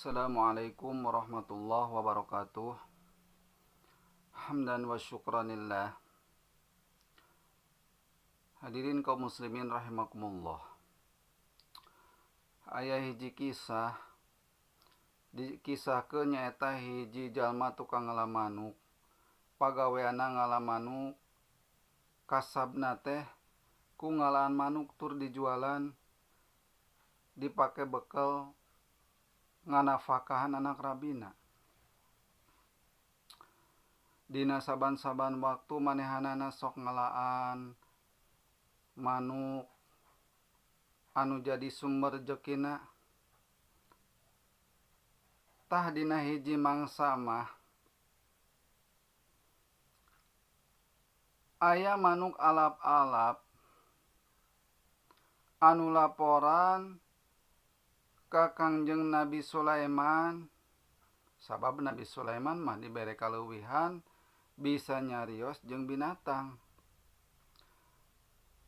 Assalamualaikum warahmatullahi wabarakatuh. Hamdan wa syukranillah. Hadirin kaum muslimin rahimakumullah. Aya hiji kisah dikisahkeun nyaeta hiji jalma tukang ngalah manuk. Pagaweana ngalah manuk, kasabna teh ku ngalahan manuk tur dijualan dipake bekel nganafakahan anak rabina. Dina saban-saban waktu manehanana sok ngalaan manuk anu jadi sumber rezekina. Tah dina hiji mangsa mah aya manuk alap-alap anu laporan ka Kangjeng Nabi Sulaiman, sabab Nabi Sulaiman mah dibere kaleuwihan bisa nyarios jeung binatang.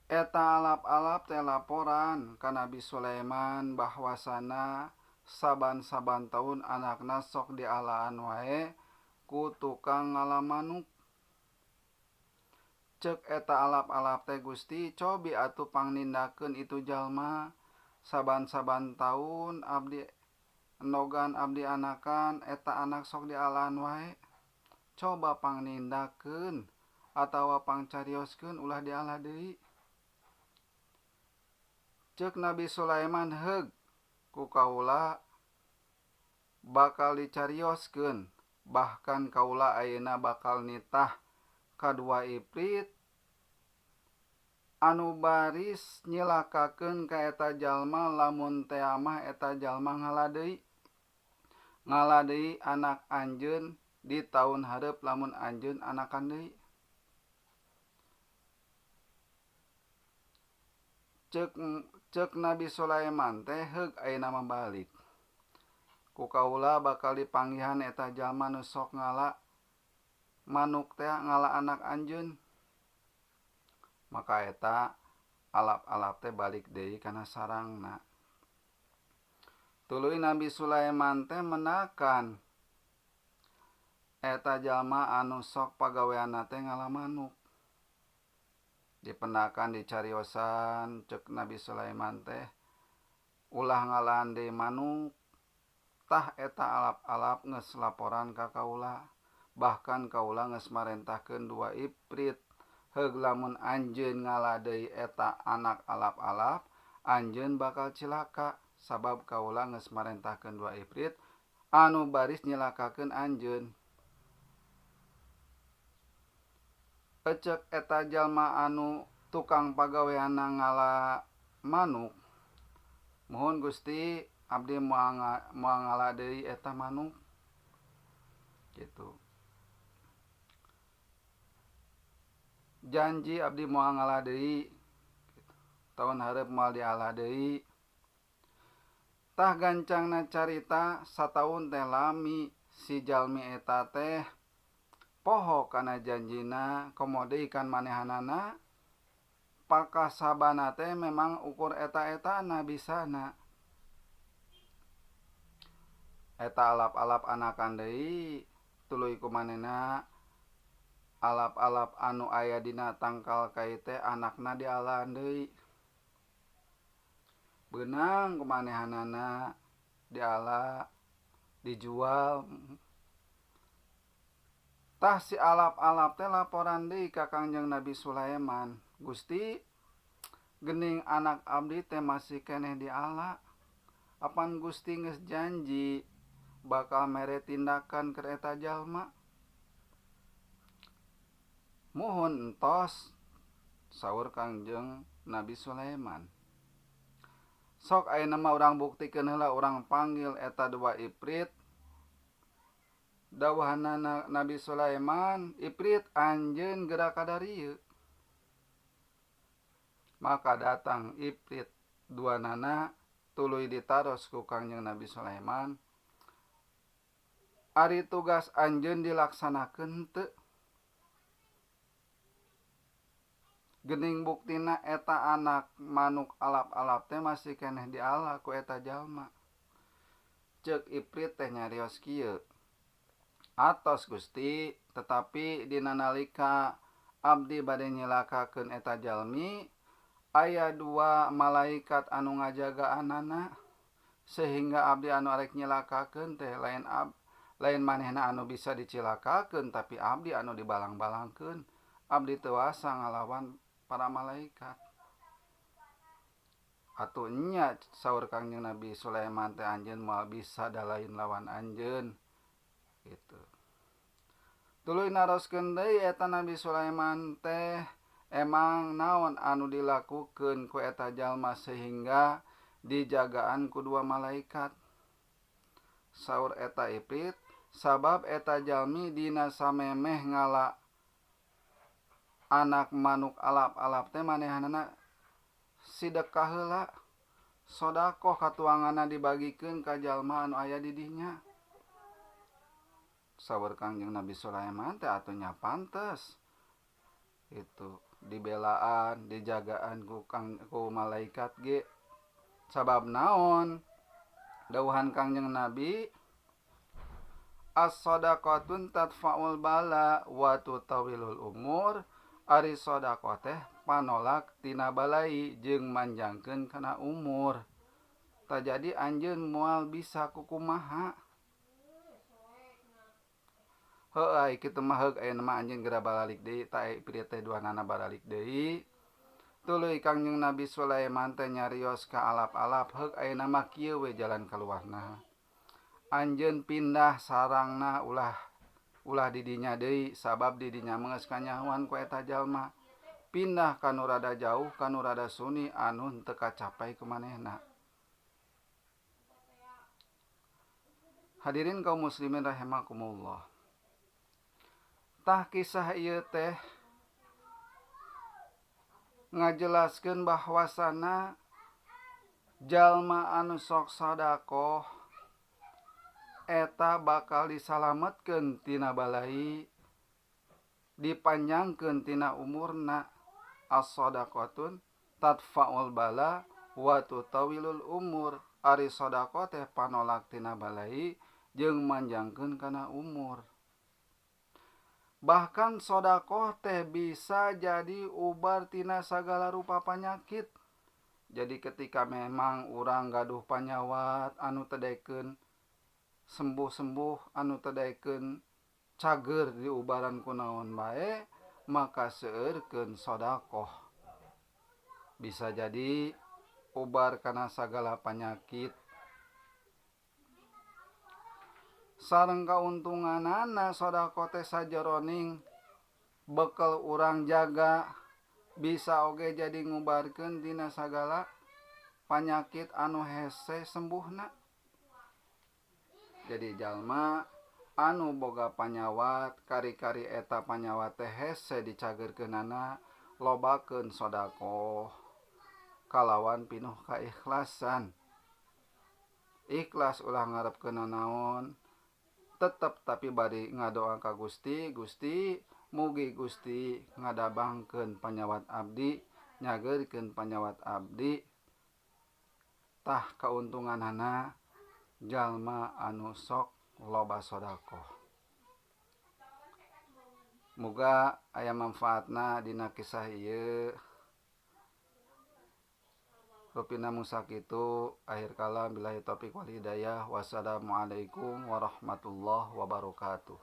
Eta alap-alap teh laporan ka Nabi Sulaiman bahwasana saban-saban taun anakna sok dialaan wae ku tukang ngalah manuk. Ceuk eta alap-alap teh, Gusti, cobi atuh pangnindakeun itu jalma. Saban-saban taun abdi endogan abdi anakan eta anak sok dialaan wae. Coba pangnindakeun atawa pangcarioskeun ulah dialah deui. Ceuk Nabi Sulaiman, heug ku kaula bakal dicarioskeun. Bahkan kaula ayeuna bakal nitah kadua iprit anu baris nyilakakeun ka eta jalma lamun teu mah eta jalma ngalah deui anak anjeun di taun hareup lamun anjeun anakan deui. Ceuk Nabi Sulaiman teh, heug ayeuna mah balik. Ku kaula bakal dipanggihan eta jalma nu sok ngalah manuk teh ngalah anak anjeun. Maka eta alap-alap teh balik deui kana sarangna. Tuluy Nabi Sulaiman teh menakan eta jalma anu sok pagaweanna teh ngalah manuk. Dipendakan dicariosan ceuk Nabi Sulaiman teh ulah ngalahan deui manuk. Tah eta alap-alap geus laporan ka kaula. Bahkan kaula geus marentahkeun 2 iprit, heug lamun anjeun ngalah deui eta anak alap-alap, anjeun bakal cilaka. Sabab kaula geus marentahkeun 2 iprit anu baris nyilakakeun anjeun. Ceuk eta jalma anu tukang pagaweanna ngalah manuk, muhun Gusti, abdi moal ngalah deui eta manuk. Kitu. Janji abdi moal ngalah deui. Taun hareup moal dialah deui. Tah gancangna carita sataun teh lami si jalmi eta teh poho kana janjina komo deui kan manehanana pakasabana teh memang ukur eta-etana bisana. Eta alap-alap anakan deui, tuluy kumanehna alap-alap anu aya dina tangkal kai teh anakna dialahan deui. Beunang kumanehanana dialah dijual. Tah si alap-alap teh laporan deui ka Kangjeng Nabi Sulaiman, Gusti, geuning anak abdi teh masih keneh diala. Apan Gusti geus janji bakal mere tindakan keur eta jalma? Muhun entos, saur Kangjeng Nabi Sulaiman. Sok ayeuna mah urang buktikeun heula, urang panggil eta 2 iprit. Dawuhna Nabi Sulaiman, iprit anjeun geura ka darieu. Maka datang iprit 2nana tuluy ditaros ku Kangjeng Nabi Sulaiman. Ari tugas anjeun dilaksanakeun teu? Geuning buktina eta anak manuk alap-alap teh masih keneh dialah ku eta jalma. Ceuk Iprit teh nyarios kieu, atos Gusti, tetapi dina nalika abdi bade nyilakakeun eta jalmi aya 2 malaikat anu ngajagaanana, sehingga abdi anu arek nyilakakeun teh lain manehna anu bisa dicilakakeun, tapi abdi anu dibalang-balangkeun. Abdi teu asa ngalawan para malaikat. Atuh nya saur Kangjeng Nabi Sulaiman teh anjeun moal bisa dalain lawan anjeun gitu. Tuluy naroskeun deui eta Nabi Sulaiman teh emang naon anu dilakukeun ku eta jalma sehingga dijagaan ku 2 malaikat. Saur eta Iprit, sabab eta jalmi dina samemeh ngala anak manuk alap-alap teh manehanana sidekah heula, sodaqoh katuanganna dibagikeun ka jalma anu aya di dinya. Saur Kangjeng Nabi Sulaiman teh atunya pantes itu dibelaan, dijagaan ku malaikat ge. Sabab naon? Dawuhan Kangjeng Nabi, as-shadaqatun tadfa'ul bala wa tutawilul umur. Ari sodaqah teh panolak tina balai jeung manjangkeun kana umur. Tak jadi anjeun moal bisa kukumaha. Heuh kitu mah heug ayeuna mah anjeun geura balalik deui, ta Iprit teh duanana balalik deui. Tuluy Kangjeng Nabi Sulaiman teh nyarios ka alap-alap, heug ayeuna mah kieu we jalan kaluarna. Anjeun pindah sarangna ulah di dinya deui, sabab di dinya mah geus kanyahoan ku eta jalma. Pindah ka nu rada jauh, ka nu rada suni anu teu kacapai ku manehna. Hadirin kaum muslimin rahimakumullah. Tah kisah ieu teh ngajelaskeun bahwasana jalma anu sok sodaqoh eta bakal disalametkeun tina balai, dipanjangkeun tina umurna. As-shadaqatun tadfa'ul bala wa tutawilul umur. Ari sodaqoh teh panolak tina balai jeung manjangkeun kana umur. Bahkan sodaqoh teh bisa jadi ubar tina sagala rupa panyakit. Jadi ketika memang urang gaduh panyawat anu tedaekeun sembuh-sembuh, anu tedaekeun cager diubaran ku naon bae, maka seueurkeun sodaqoh. Bisa jadi ubar kana sagala panyakit. Sareng kauntunganana sodaqoh teh sajeroning bekel urang jaga, bisa oge jadi ngubarkeun tina sagala panyakit anu hese sembuhna. Jadi jalma anu boga panyawat, kari-kari eta panyawat teh hese dicageurkeunana, lobakeun sodaqoh kalawan pinuh kaikhlasan. Ikhlas ulah ngarepkeun nanaon, tetep tapi bari ngadoa ka Gusti, Gusti mugi Gusti ngadabangkeun panyawat abdi, nyageurkeun panyawat abdi. Tah kauntunganana jalma anu sok loba sodaqoh. Muga aya manfaatna dina kisah ieu. Rupina musakitu, akhir kalam billahi taufiq wal hidayah. Wassalamualaikum warahmatullahi wabarakatuh.